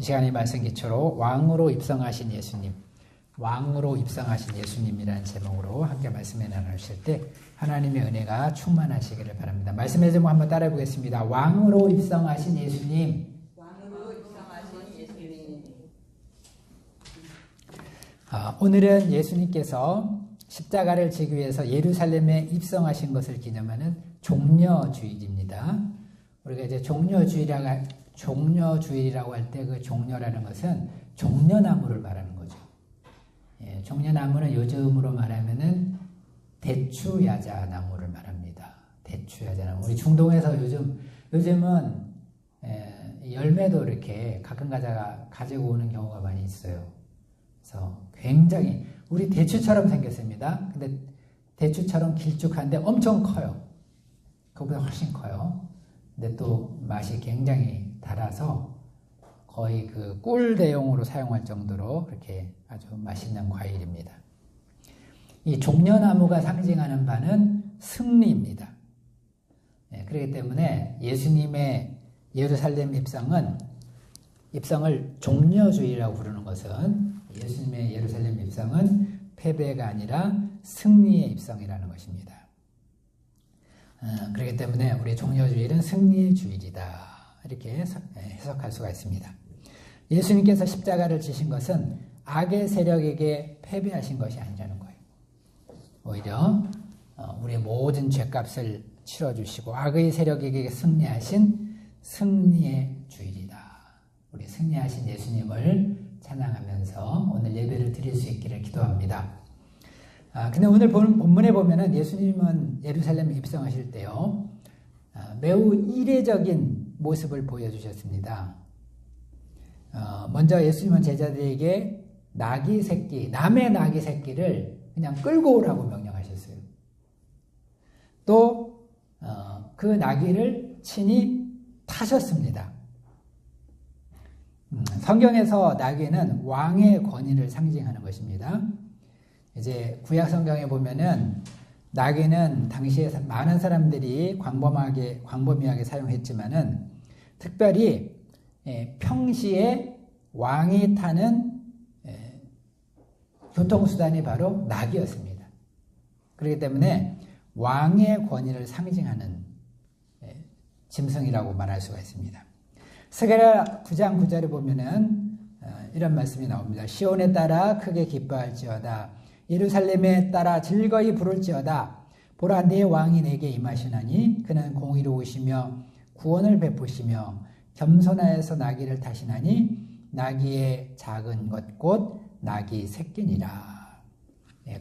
이 시간에 말씀 기초로 왕으로 입성하신 예수님, 왕으로 입성하신 예수님이라는 제목으로 함께 말씀에 나누실 때 하나님의 은혜가 충만하시기를 바랍니다. 말씀의 제목 한번 따라해 보겠습니다. 왕으로 입성하신 예수님. 왕으로 입성하신 예수님. 오늘은 예수님께서 십자가를 지기 위해서 예루살렘에 입성하신 것을 기념하는 종려주일입니다. 우리가 이제 종려주일이라고 할 때 그 종려라는 것은 종려나무를 말하는 거죠. 예, 종려나무는 요즘으로 말하면은 대추야자나무를 말합니다. 대추야자나무. 우리 중동에서 요즘은 열매도 이렇게 가끔 가다가 가지고 오는 경우가 많이 있어요. 그래서 굉장히 우리 대추처럼 생겼습니다. 근데 대추처럼 길쭉한데 엄청 커요. 그거보다 훨씬 커요. 근데 또 맛이 굉장히 달아서 거의 그 꿀 대용으로 사용할 정도로 그렇게 아주 맛있는 과일입니다. 이 종려나무가 상징하는 바는 승리입니다. 그렇기 때문에 예수님의 예루살렘 입성을 종려주의라고 부르는 것은 예수님의 예루살렘 입성은 패배가 아니라 승리의 입성이라는 것입니다. 그렇기 때문에 우리 종려주일은 승리의 주일이다. 이렇게 해석할 수가 있습니다. 예수님께서 십자가를 지신 것은 악의 세력에게 패배하신 것이 아니라는 거예요. 오히려 우리의 모든 죄값을 치러주시고 악의 세력에게 승리하신 승리의 주일이다. 우리 승리하신 예수님을 찬양하면서 오늘 예배를 드릴 수 있기를 기도합니다. 근데 오늘 본문에 보면은 예수님은 예루살렘에 입성하실 때요, 매우 이례적인 모습을 보여주셨습니다. 먼저 예수님은 제자들에게 남의 나귀 새끼를 그냥 끌고 오라고 명령하셨어요. 또 그 나귀를 친히 타셨습니다. 성경에서 나귀는 왕의 권위를 상징하는 것입니다. 이제 구약 성경에 보면은 나귀는 당시에 많은 사람들이 광범위하게 사용했지만은 특별히 평시에 왕이 타는 교통수단이 바로 나귀였습니다. 그렇기 때문에 왕의 권위를 상징하는 짐승이라고 말할 수가 있습니다. 스가랴 9장 9절에 보면은 이런 말씀이 나옵니다. 시온에 따라 크게 기뻐할지어다. 예루살렘에 따라 즐거이 부를지어다. 보라, 내 왕이 내게 임하시나니 그는 공의로우시며 구원을 베푸시며 겸손하여서 나귀를 타시나니 나귀의 작은 것 곧 나귀 새끼니라.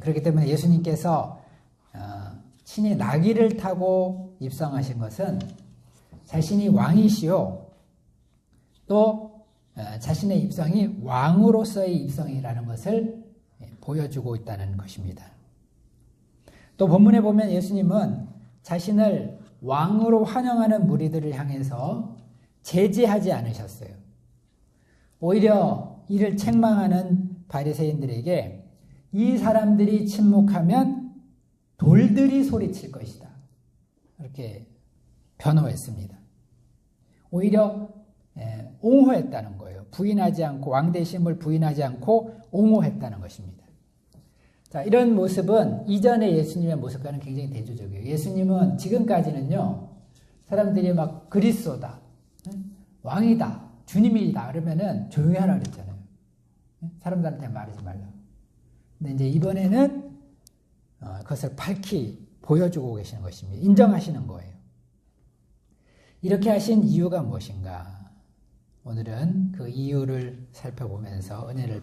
그렇기 때문에 예수님께서 친히 나귀를 타고 입성하신 것은 자신이 왕이시요 또 자신의 입성이 왕으로서의 입성이라는 것을 보여주고 있다는 것입니다. 또 본문에 보면 예수님은 자신을 왕으로 환영하는 무리들을 향해서 제지하지 않으셨어요. 오히려 이를 책망하는 바리새인들에게 이 사람들이 침묵하면 돌들이 소리칠 것이다. 이렇게 변호했습니다. 오히려 옹호했다는 거예요. 부인하지 않고 왕대심을 부인하지 않고 옹호했다는 것입니다. 자, 이런 모습은 이전의 예수님의 모습과는 굉장히 대조적이에요. 예수님은 지금까지는요, 사람들이 막 그리스도다, 왕이다, 주님이다 그러면은 조용히 하라 그랬잖아요. 사람들한테 말하지 말라고. 근데 이제 이번에는 그것을 밝히 보여주고 계시는 것입니다. 인정하시는 거예요. 이렇게 하신 이유가 무엇인가? 오늘은 그 이유를 살펴보면서 은혜를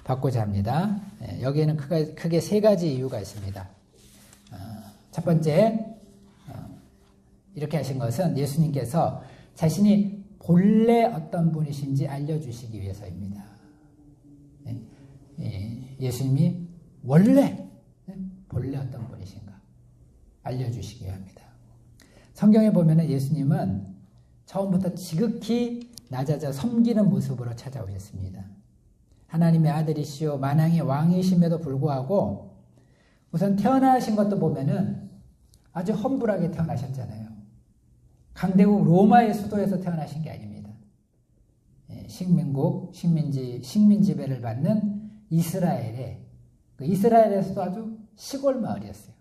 받고자 합니다. 여기에는 크게 세 가지 이유가 있습니다. 첫 번째, 이렇게 하신 것은 예수님께서 자신이 본래 어떤 분이신지 알려주시기 위해서입니다. 예수님이 본래 어떤 분이신가 알려주시기 위함이다. 성경에 보면 예수님은 처음부터 지극히 낮아져 섬기는 모습으로 찾아오셨습니다. 하나님의 아들이시오 만왕의 왕이심에도 불구하고 우선 태어나신 것도 보면은 아주 험불하게 태어나셨잖아요. 강대국 로마의 수도에서 태어나신 게 아닙니다. 식민 지배를 받는 이스라엘에서도 아주 시골 마을이었어요.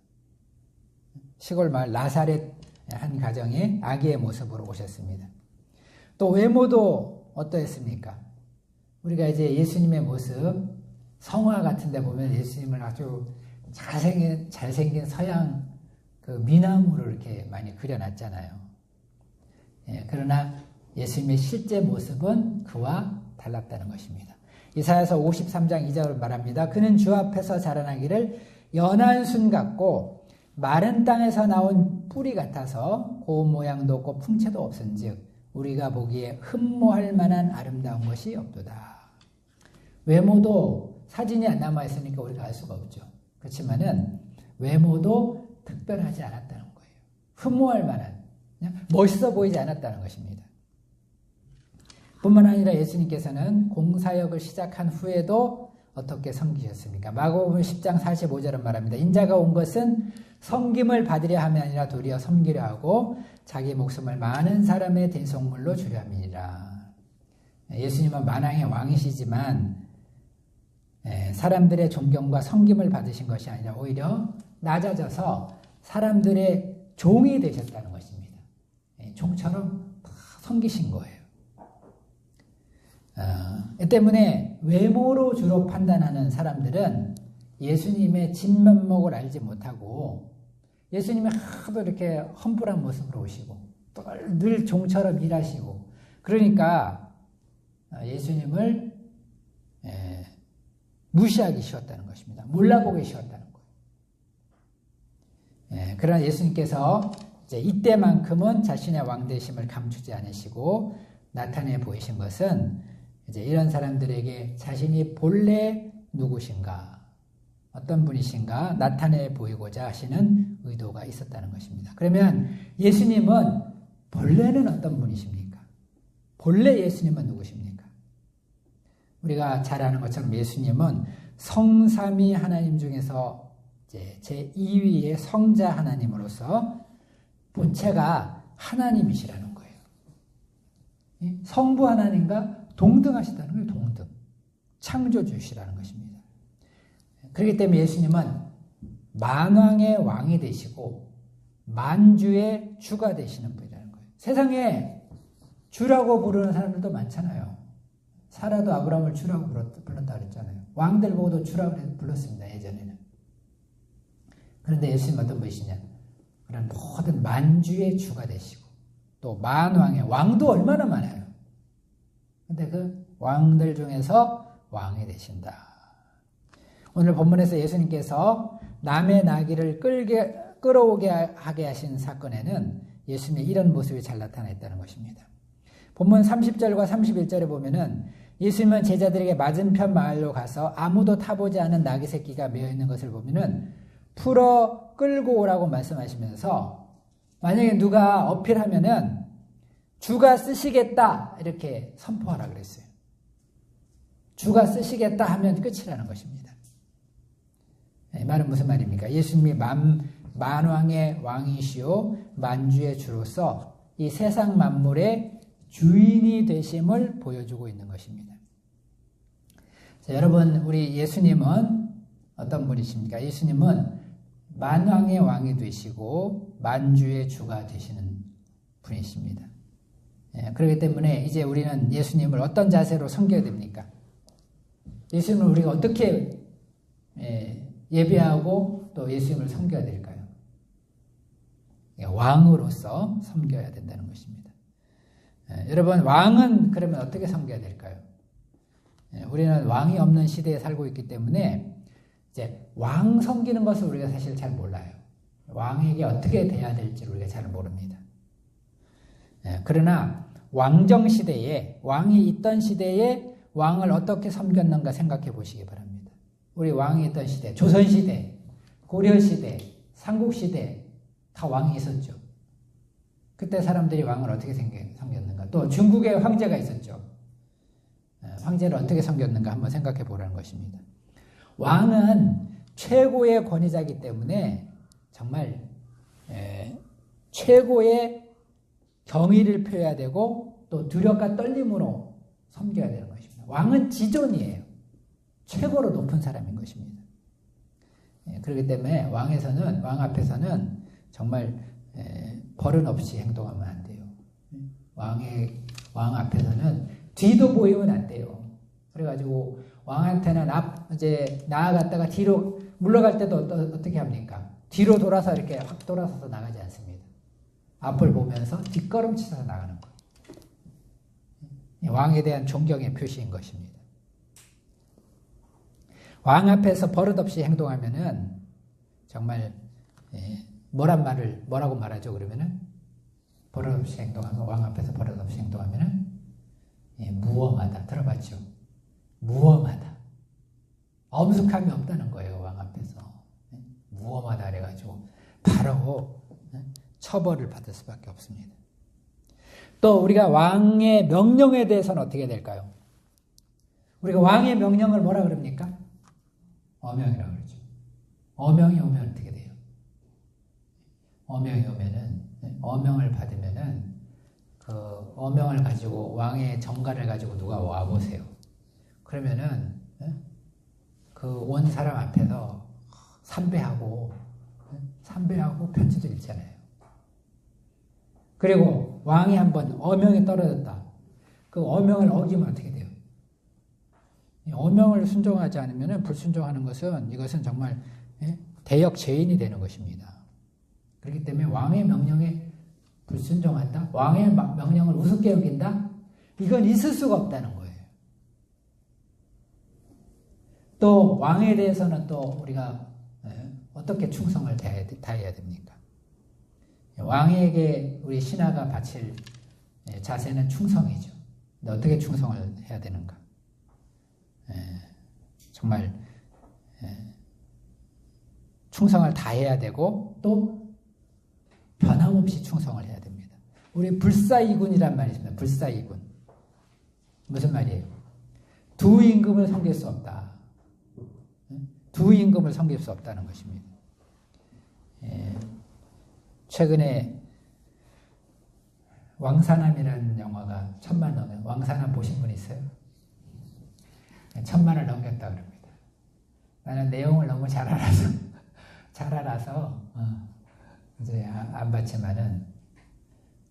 시골 마을 나사렛 한 가정의 아기의 모습으로 오셨습니다. 또 외모도 어떠했습니까? 우리가 이제 예수님의 모습, 성화 같은 데 보면 예수님을 아주 잘생긴 서양 그 미남으로 이렇게 많이 그려놨잖아요. 그러나 예수님의 실제 모습은 그와 달랐다는 것입니다. 이사야서 53장 2절을 말합니다. 그는 주 앞에서 자라나기를 연한 순 같고 마른 땅에서 나온 뿌리 같아서 고운 모양도 없고 풍채도 없은즉 우리가 보기에 흠모할 만한 아름다운 것이 없도다. 외모도 사진이 안 남아있으니까 우리가 알 수가 없죠. 그렇지만은 외모도 특별하지 않았다는 거예요. 흠모할 만한, 그냥 멋있어 보이지 않았다는 것입니다. 뿐만 아니라 예수님께서는 공사역을 시작한 후에도 어떻게 섬기셨습니까? 마가복음 10장 45절은 말합니다. 인자가 온 것은 섬김을 받으려 함이 아니라 도리어 섬기려 하고 자기 목숨을 많은 사람의 대속물로 주려 함이니라. 예수님은 만왕의 왕이시지만 사람들의 존경과 섬김을 받으신 것이 아니라 오히려 낮아져서 사람들의 종이 되셨다는 것입니다. 종처럼 섬기신 거예요. 이 때문에 외모로 주로 판단하는 사람들은 예수님의 진면목을 알지 못하고 예수님이 하도 이렇게 험불한 모습으로 오시고 또 늘 종처럼 일하시고 그러니까 예수님을 무시하기 쉬웠다는 것입니다. 몰라보기 쉬웠다는 거예요. 그러나 예수님께서 이제 이때만큼은 자신의 왕되심을 감추지 않으시고 나타내 보이신 것은 이제 이런 사람들에게 자신이 본래 누구신가, 어떤 분이신가 나타내 보이고자 하시는 의도가 있었다는 것입니다. 그러면 예수님은 본래는 어떤 분이십니까? 본래 예수님은 누구십니까? 우리가 잘 아는 것처럼 예수님은 성삼위 하나님 중에서 이제 제2위의 성자 하나님으로서 본체가 하나님이시라는 거예요. 성부 하나님과 동등하시다는 거예요. 동등. 창조주시라는 것입니다. 그렇기 때문에 예수님은 만왕의 왕이 되시고 만주의 주가 되시는 분이라는 거예요. 세상에 주라고 부르는 사람들도 많잖아요. 사라도 아브라함을 주라고 불렀다 그랬잖아요. 왕들 보고도 주라고 불렀습니다. 예전에는. 그런데 예수님은 어떤 분이시냐? 그런 모든 만주의 주가 되시고 또 만왕의 왕도 얼마나 많아요. 근데 그 왕들 중에서 왕이 되신다. 오늘 본문에서 예수님께서 남의 나귀를 끌어오게 하게 하신 사건에는 예수님의 이런 모습이 잘 나타나 있다는 것입니다. 본문 30절과 31절에 보면은 예수님은 제자들에게 맞은편 마을로 가서 아무도 타보지 않은 나귀 새끼가 메어 있는 것을 보면은 풀어 끌고 오라고 말씀하시면서 만약에 누가 어필하면은 주가 쓰시겠다 이렇게 선포하라 그랬어요. 주가 쓰시겠다 하면 끝이라는 것입니다. 이 말은 무슨 말입니까? 예수님이 만왕의 왕이시오 만주의 주로서 이 세상 만물의 주인이 되심을 보여주고 있는 것입니다. 자, 여러분 우리 예수님은 어떤 분이십니까? 예수님은 만왕의 왕이 되시고 만주의 주가 되시는 분이십니다. 그렇기 때문에 이제 우리는 예수님을 어떤 자세로 섬겨야 됩니까? 예수님을 우리가 어떻게 예배하고 또 예수님을 섬겨야 될까요? 왕으로서 섬겨야 된다는 것입니다. 여러분 왕은 그러면 어떻게 섬겨야 될까요? 우리는 왕이 없는 시대에 살고 있기 때문에 이제 왕 섬기는 것을 우리가 사실 잘 몰라요. 왕에게 어떻게 돼야 될지 우리가 잘 모릅니다. 그러나 왕정 시대에 왕이 있던 시대에 왕을 어떻게 섬겼는가 생각해 보시기 바랍니다. 우리 왕이 있던 시대, 조선 시대, 고려 시대, 삼국 시대 다 왕이 있었죠. 그때 사람들이 왕을 어떻게 섬겼는가? 또 중국에 황제가 있었죠. 황제를 어떻게 섬겼는가 한번 생각해 보라는 것입니다. 왕은 최고의 권위자이기 때문에 정말 최고의 경의를 표해야 되고 또 두려움과 떨림으로 섬겨야 되는 것입니다. 왕은 지존이에요. 최고로 높은 사람인 것입니다. 그렇기 때문에 왕 앞에서는 정말 버릇 없이 행동하면 안 돼요. 왕 앞에서는 뒤도 보이면 안 돼요. 그래가지고 왕한테는 이제 나아갔다가 뒤로 물러갈 때도 어떻게 합니까? 뒤로 돌아서 이렇게 확 돌아서서 나가지 않습니다. 앞을 보면서 뒷걸음치면서 나가는 거예요. 왕에 대한 존경의 표시인 것입니다. 왕 앞에서 버릇없이 행동하면은 정말 뭐라고 말하죠? 그러면은 버릇없이 행동하면 왕 앞에서 버릇없이 행동하면은 무엄하다. 들어봤죠? 무엄하다. 엄숙함이 없다는 거예요. 왕 앞에서 무엄하다 그래가지고 바로 처벌을 받을 수밖에 없습니다. 또 우리가 왕의 명령에 대해서는 어떻게 될까요? 우리가 왕의 명령을 뭐라 그럽니까? 어명이라고 그러죠. 어명이 오면 어떻게 돼요? 어명이 오면은 어명을 받으면은 그 어명을 가지고 왕의 정가를 가지고 누가 와 보세요. 그러면은 그 온 사람 앞에서 삼배하고 편지도 읽잖아요. 그리고 왕이 한번 어명에 떨어졌다. 그 어명을 어기면 어떻게 돼요? 어명을 순종하지 않으면 불순종하는 이것은 정말 대역 죄인이 되는 것입니다. 그렇기 때문에 왕의 명령에 불순종한다? 왕의 명령을 우습게 여긴다? 이건 있을 수가 없다는 거예요. 또 왕에 대해서는 또 우리가 어떻게 충성을 다해야 됩니까? 왕에게 우리 신하가 바칠 자세는 충성이죠. 근데 어떻게 충성을 해야 되는가? 정말 충성을 다해야 되고 또 변함없이 충성을 해야 됩니다. 우리 불사이군이란 말이 있습니다. 불사이군. 무슨 말이에요? 두 임금을 섬길 수 없다. 두 임금을 섬길 수 없다는 것입니다. 최근에 왕사남이라는 영화가 1000만 넘어요. 왕사남 보신 분 있어요? 1000만을 넘겼다 그럽니다. 나는 내용을 너무 잘 알아서 이제 안 봤지만은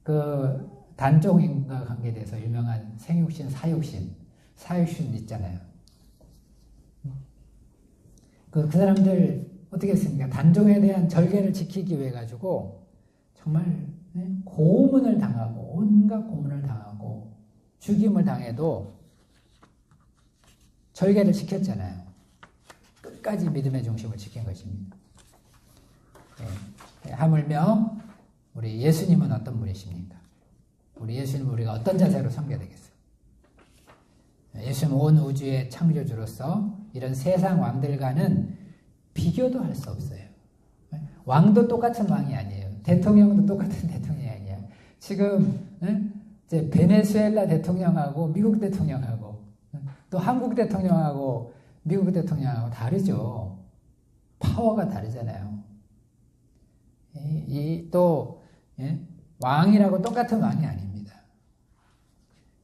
그 단종인과 관계돼서 유명한 생육신, 사육신 있잖아요. 그 사람들 어떻게 했습니까? 단종에 대한 절개를 지키기 위해 가지고 정말 고문을 당하고 온갖 고문을 당하고 죽임을 당해도 절개를 지켰잖아요. 끝까지 믿음의 중심을 지킨 것입니다. 하물며 우리 예수님은 어떤 분이십니까? 우리 예수님은 우리가 어떤 자세로 섬겨야 되겠어요? 예수님은 온 우주의 창조주로서 이런 세상 왕들과는 비교도 할 수 없어요. 왕도 똑같은 왕이 아니에요. 대통령도 똑같은 대통령이 아니야. 지금 이제 베네수엘라 대통령하고 미국 대통령하고 또 한국 대통령하고 미국 대통령하고 다르죠. 파워가 다르잖아요. 또 왕이라고 똑같은 왕이 아닙니다.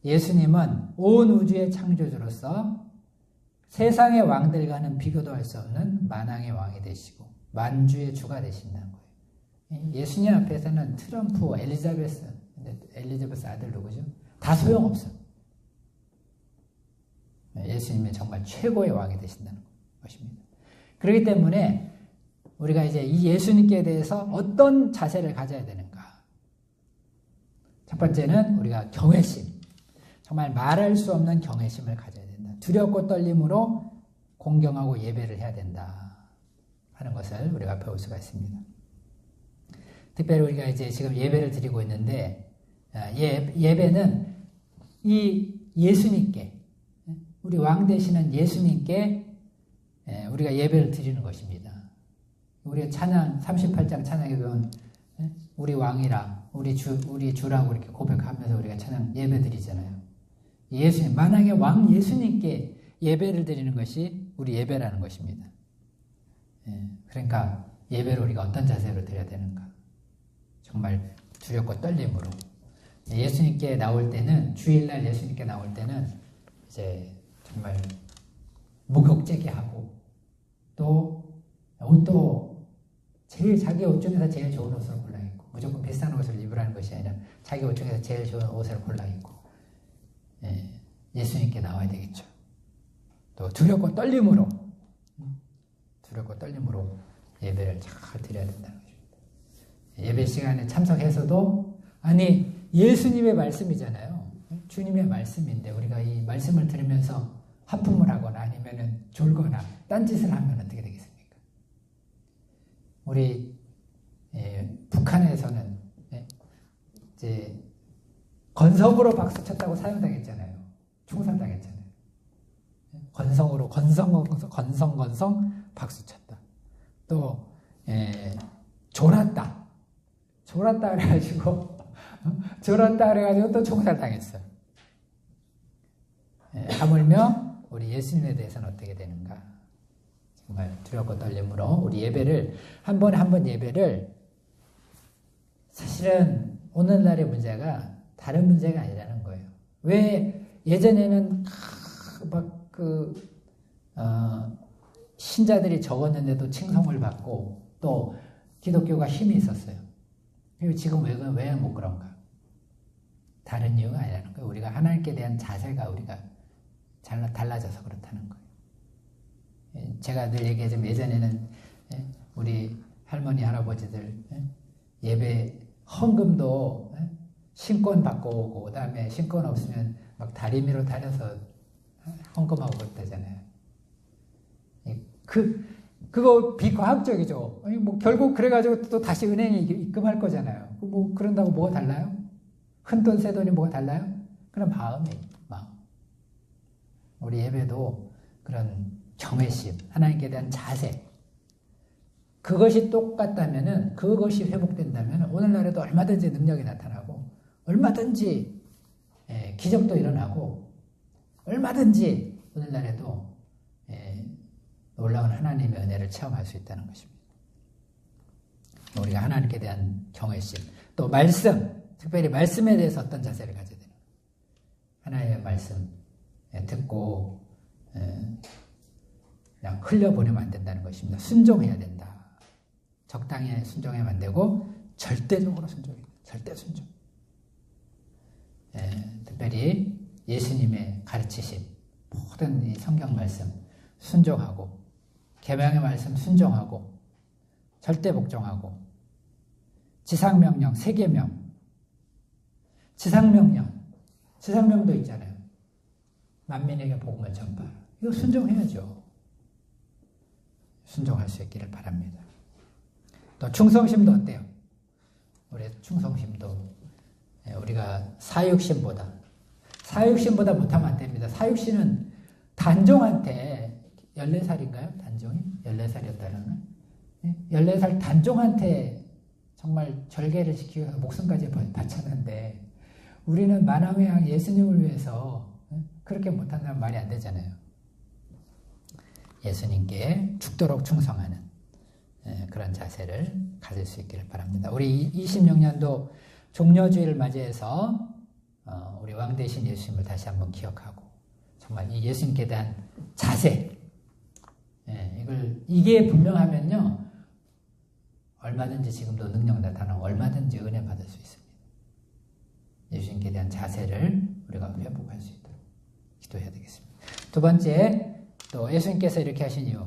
예수님은 온 우주의 창조주로서 세상의 왕들과는 비교도 할 수 없는 만왕의 왕이 되시고 만주의 주가 되신다는 거예요. 예수님 앞에서는 트럼프, 엘리자베스 아들 누구죠? 다 소용없어. 예수님은 정말 최고의 왕이 되신다는 것입니다. 그렇기 때문에 우리가 이제 이 예수님께 대해서 어떤 자세를 가져야 되는가? 첫 번째는 우리가 경외심. 정말 말할 수 없는 경외심을 가져야 된다. 두렵고 떨림으로 공경하고 예배를 해야 된다 하는 것을 우리가 배울 수가 있습니다. 특별히 우리가 이제 지금 예배를 드리고 있는데 예배는 이 예수님께 우리 왕 되시는 예수님께 우리가 예배를 드리는 것입니다. 우리가 찬양 38장 찬양에 보면 우리 왕이라 우리 주라고 이렇게 고백하면서 우리가 찬양 예배 드리잖아요. 예수님, 만왕의 왕 예수님께 예배를 드리는 것이 우리 예배라는 것입니다. 그러니까 예배를 우리가 어떤 자세로 드려야 되는가? 정말 두렵고 떨림으로. 예수님께 나올 때는, 주일날 예수님께 나올 때는 이제 정말 무격재게 하고 또 옷도 제일 자기 옷 중에서 제일 좋은 옷을 골라 입고 무조건 비싼 옷을 입으라는 것이 아니라 자기 옷 중에서 제일 좋은 옷을 골라 입고 예수님께 나와야 되겠죠. 또 두렵고 떨림으로 예배를 잘 드려야 된다는 것입니다. 예배 시간에 참석해서도 아니 예수님의 말씀이잖아요. 주님의 말씀인데 우리가 이 말씀을 들으면서 하품을 하거나 아니면은 졸거나 딴짓을 하면 어떻게 되겠습니까? 우리 북한에서는 이제 건성으로 박수 쳤다고 사형당했잖아요. 총살당했잖아요. 건성으로 건성 박수 쳤다. 또 졸았다 그래가지고 또 총살당했어요. 하물며 우리 예수님에 대해서는 어떻게 되는가? 정말 두렵고 떨림으로 우리 예배를 한 번 예배를 사실은 오늘날의 문제가 다른 문제가 아니라는 거예요. 왜 예전에는 신자들이 적었는데도 칭송을 받고 또 기독교가 힘이 있었어요. 그리고 지금 왜 못 그런가? 다른 이유가 아니라는 거예요. 우리가 하나님께 대한 자세가 우리가 달라져서 그렇다는 거예요. 제가 늘 얘기하지만 예전에는 우리 할머니 할아버지들 예배 헌금도 신권 받고 오고 그다음에 신권 없으면 막 다리미로 다녀서 헌금하고 그랬다잖아요. 그거 비과학적이죠. 뭐 결국 그래가지고 또 다시 은행에 입금할 거잖아요. 뭐 그런다고 뭐가 달라요? 큰 돈, 새 돈이 뭐가 달라요? 그런 마음. 우리 예배도 그런 경외심, 하나님께 대한 자세. 그것이 똑같다면은, 그것이 회복된다면 오늘날에도 얼마든지 능력이 나타나고, 얼마든지 기적도 일어나고, 얼마든지 오늘날에도 놀라운 하나님의 은혜를 체험할 수 있다는 것입니다. 우리가 하나님께 대한 경외심, 또 말씀, 특별히 말씀에 대해서 어떤 자세를 가져야 되는 거예요. 하나님의 말씀 듣고 그냥 흘려보내면 안 된다는 것입니다. 순종해야 된다. 적당히 순종하면 안 되고 절대적으로 순종해야 된다. 절대 순종. 특별히 예수님의 가르치심, 모든 이 성경 말씀 순종하고 계명의 말씀 순종하고 절대 복종하고 지상명령, 세계명, 지상명도 있잖아요. 만민에게 복음을 전파. 이거 순종해야죠. 순종할 수 있기를 바랍니다. 또 충성심도 어때요? 우리 충성심도 우리가 사육신보다 못하면 안 됩니다. 사육신은 단종한테 14살인가요? 단종이? 14살이었다는 14살 단종한테 정말 절개를 시키고 목숨까지 바쳤는데 우리는 만왕의 예수님을 위해서 그렇게 못한다면 말이 안 되잖아요. 예수님께 죽도록 충성하는 그런 자세를 가질 수 있기를 바랍니다. 우리 26년도 종려주의를 맞이해서 우리 왕 대신 예수님을 다시 한번 기억하고 정말 이 예수님께 대한 자세 이게 분명하면요 얼마든지 지금도 능력 나타나고 얼마든지 은혜 받을 수 있습니다. 예수님께 대한 자세를 우리가 회복할 수 있도록 기도해야 되겠습니다. 두 번째, 또 예수님께서 이렇게 하신 이유.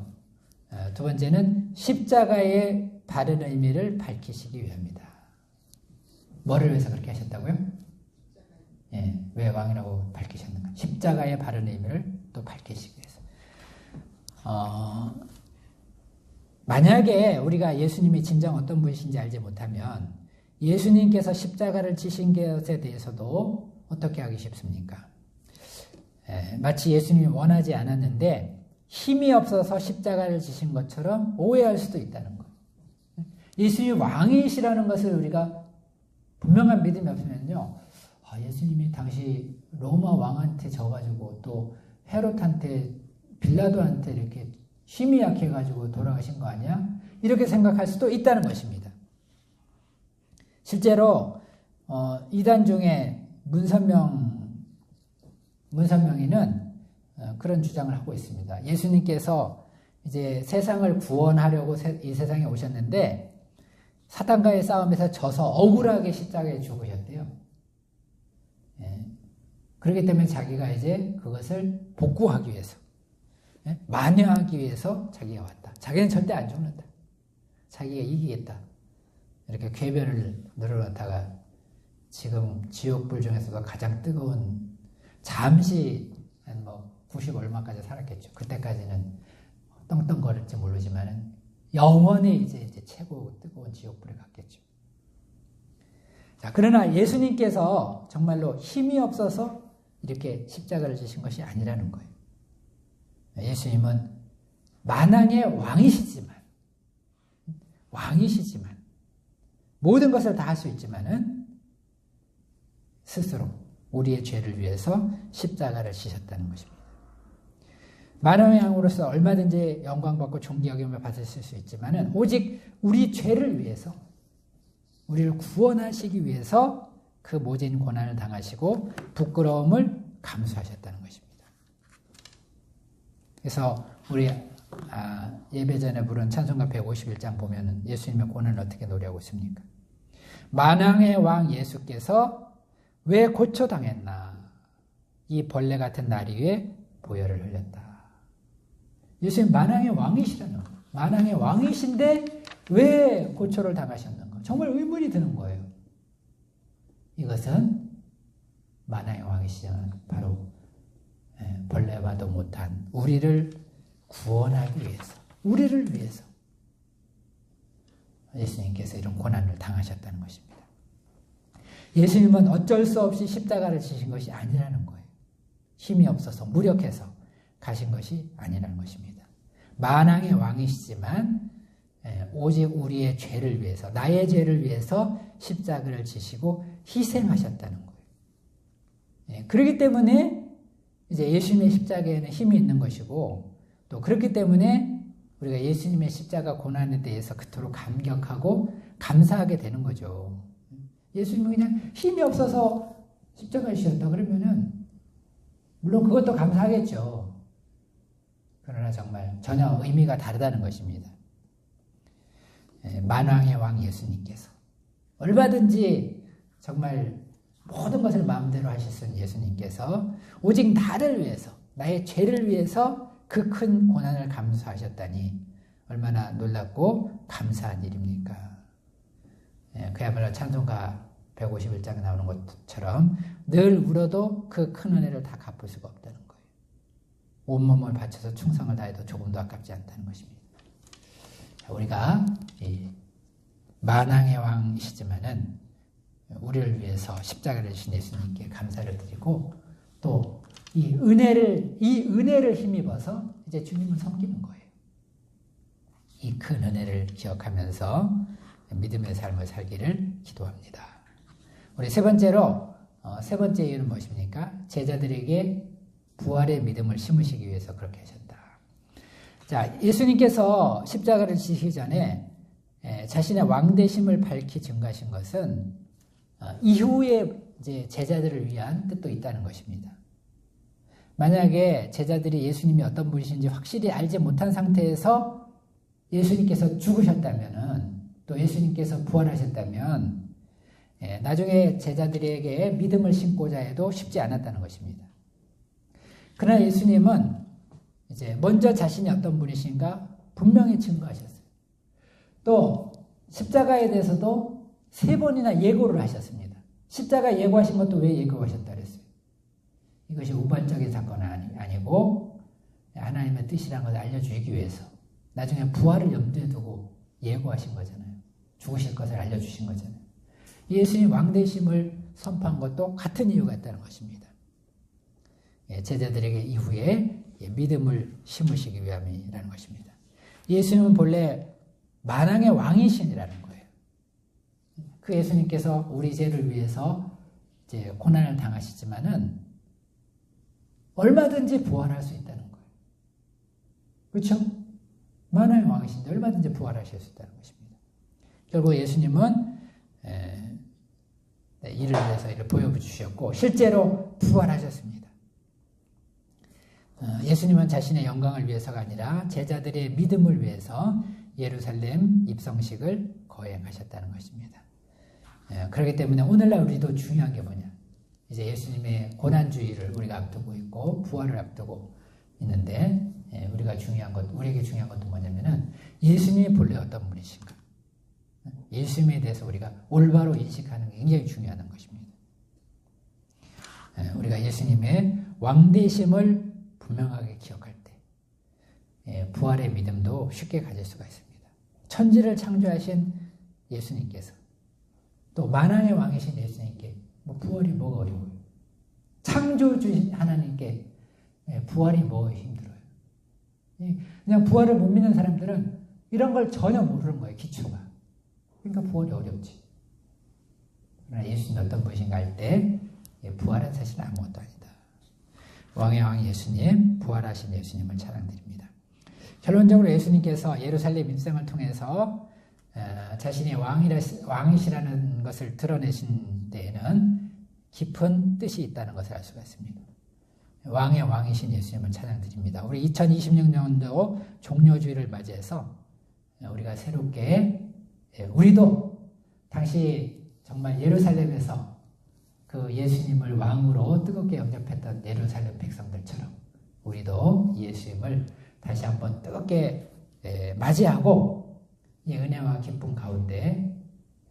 두 번째는 십자가의 바른 의미를 밝히시기 위함이다. 뭐를 위해서 그렇게 하셨다고요? 왜 왕이라고 밝히셨는가? 십자가의 바른 의미를 또 밝히시기 위해서. 만약에 우리가 예수님이 진정 어떤 분이신지 알지 못하면 예수님께서 십자가를 지신 것에 대해서도 어떻게 하기 쉽습니까? 마치 예수님이 원하지 않았는데 힘이 없어서 십자가를 지신 것처럼 오해할 수도 있다는 거예요. 예수님이 왕이시라는 것을 우리가 분명한 믿음이 없으면요. 예수님이 당시 로마 왕한테 져가지고 또 헤롯한테 빌라도한테 이렇게 힘이 약해가지고 돌아가신 거 아니야? 이렇게 생각할 수도 있다는 것입니다. 실제로 이단 중에 문선명이는 그런 주장을 하고 있습니다. 예수님께서 이제 세상을 구원하려고 이 세상에 오셨는데 사탄과의 싸움에서 져서 억울하게 십자가에 죽으셨대요. 그렇기 때문에 자기가 이제 그것을 복구하기 위해서, 만회하기 위해서 자기가 왔다. 자기는 절대 안 죽는다. 자기가 이기겠다. 이렇게 궤변을 늘어놓다가 지금 지옥불 중에서도 가장 뜨거운, 잠시 한 90 얼마까지 살았겠죠. 그때까지는 떵떵거릴지 모르지만은 영원히 이제 최고 뜨거운 지옥불에 갔겠죠. 자, 그러나 예수님께서 정말로 힘이 없어서 이렇게 십자가를 지신 것이 아니라는 거예요. 예수님은 만왕의 왕이시지만 모든 것을 다 할 수 있지만은 스스로 우리의 죄를 위해서 십자가를 지셨다는 것입니다. 만왕의 왕으로서 얼마든지 영광받고 존귀하게 받으실 수 있지만은 오직 우리 죄를 위해서, 우리를 구원하시기 위해서 그 모진 고난을 당하시고 부끄러움을 감수하셨다는 것입니다. 그래서 우리 예배 전에 부른 찬송가 151장 보면은 예수님의 고난을 어떻게 노래하고 있습니까? 만왕의 왕 예수께서 왜 고초당했나? 이 벌레 같은 나리 위에 보혈을 흘렸다. 예수님 만왕의 왕이시라는 거예요. 만왕의 왕이신데 왜 고초를 당하셨는가? 정말 의문이 드는 거예요. 이것은 만왕의 왕이시잖아요. 바로 벌레와도 못한 우리를 구원하기 위해서, 우리를 위해서 예수님께서 이런 고난을 당하셨다는 것입니다. 예수님은 어쩔 수 없이 십자가를 지신 것이 아니라는 거예요. 힘이 없어서 무력해서 가신 것이 아니라는 것입니다. 만왕의 왕이시지만 오직 우리의 죄를 위해서, 나의 죄를 위해서 십자가를 지시고 희생하셨다는 거예요. 그렇기 때문에 이제 예수님의 십자가에는 힘이 있는 것이고, 또 그렇기 때문에 우리가 예수님의 십자가 고난에 대해서 그토록 감격하고 감사하게 되는 거죠. 예수님은 그냥 힘이 없어서 십자가를 지셨다 그러면은 물론 그것도 감사하겠죠. 그러나 정말 전혀 의미가 다르다는 것입니다. 만왕의 왕 예수님께서 얼마든지 정말 모든 것을 마음대로 하실 수 있는 예수님께서 오직 나를 위해서, 나의 죄를 위해서 그 큰 고난을 감수하셨다니 얼마나 놀랍고 감사한 일입니까? 그야말로 찬송가 151장에 나오는 것처럼 늘 울어도 그 큰 은혜를 다 갚을 수가 없다는 거예요. 온몸을 바쳐서 충성을 다해도 조금도 아깝지 않다는 것입니다. 우리가 만왕의 왕이시지만은 우리를 위해서 십자가를 지신 예수님께 감사를 드리고 또 이 은혜를 힘입어서 이제 주님을 섬기는 거예요. 이 큰 은혜를 기억하면서 믿음의 삶을 살기를 기도합니다. 우리 세 번째로 세 번째 이유는 무엇입니까? 제자들에게 부활의 믿음을 심으시기 위해서 그렇게 하셨다. 자, 예수님께서 십자가를 지시기 전에 자신의 왕대심을 밝히 증거하신 것은 이후에 이제 제자들을 위한 뜻도 있다는 것입니다. 만약에 제자들이 예수님이 어떤 분이신지 확실히 알지 못한 상태에서 예수님께서 죽으셨다면은, 또 예수님께서 부활하셨다면 나중에 제자들에게 믿음을 심고자 해도 쉽지 않았다는 것입니다. 그러나 예수님은 이제 먼저 자신이 어떤 분이신가 분명히 증거하셨어요. 또 십자가에 대해서도 3번이나 예고를 하셨습니다. 십자가 예고하신 것도 왜 예고하셨다 그랬어요? 이것이 우발적인 사건은 아니고 하나님의 뜻이라는 것을 알려주기 위해서, 나중에 부활을 염두에 두고 예고하신 거잖아요. 죽으실 것을 알려주신 거잖아요. 예수님 왕되심을 선포한 것도 같은 이유가 있다는 것입니다. 제자들에게 이후에 믿음을 심으시기 위함이라는 것입니다. 예수님은 본래 만왕의 왕이신이라는 거예요. 그 예수님께서 우리 죄를 위해서 이제 고난을 당하시지만은 얼마든지 부활할 수 있다는 거예요. 그렇죠? 만왕의 왕이신데 얼마든지 부활하실 수 있다는 것입니다. 결국 예수님은 이를 위해서 이를 보여주셨고 실제로 부활하셨습니다. 예수님은 자신의 영광을 위해서가 아니라 제자들의 믿음을 위해서 예루살렘 입성식을 거행하셨다는 것입니다. 그렇기 때문에 오늘날 우리도 중요한 게 뭐냐? 이제 예수님의 고난주의를 우리가 앞두고 있고 부활을 앞두고 있는데 우리에게 중요한 것도 뭐냐면은 예수님이 본래 어떤 분이신가? 예수님에 대해서 우리가 올바로 인식하는 게 굉장히 중요한 것입니다. 우리가 예수님의 왕되심을 분명하게 기억할 때 부활의 믿음도 쉽게 가질 수가 있습니다. 천지를 창조하신 예수님께서 또 만왕의 왕이신 예수님께 부활이 뭐가 어려워요? 창조주신 하나님께 부활이 뭐가 힘들어요? 그냥 부활을 못 믿는 사람들은 이런 걸 전혀 모르는 거예요. 기초가. 그러니까 부활이 어렵지. 그러나 예수님이 어떤 분이신가 할 때 부활은 사실 아무것도 아니다. 왕의 왕 예수님, 부활하신 예수님을 찬양드립니다. 결론적으로 예수님께서 예루살렘 입성을 통해서 자신이 왕이시라는 것을 드러내신 데에는 깊은 뜻이 있다는 것을 알 수가 있습니다. 왕의 왕이신 예수님을 찬양드립니다. 우리 2026년도 종료주의를 맞이해서 우리가 새롭게 우리도 당시 정말 예루살렘에서 그 예수님을 왕으로 뜨겁게 영접했던 예루살렘 백성들처럼 우리도 예수님을 다시 한번 뜨겁게 맞이하고 이 은혜와 기쁨 가운데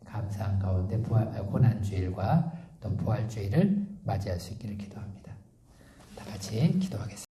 감사한 가운데 고난주일과 또 부활주의를 맞이할 수 있기를 기도합니다. 다 같이 기도하겠습니다.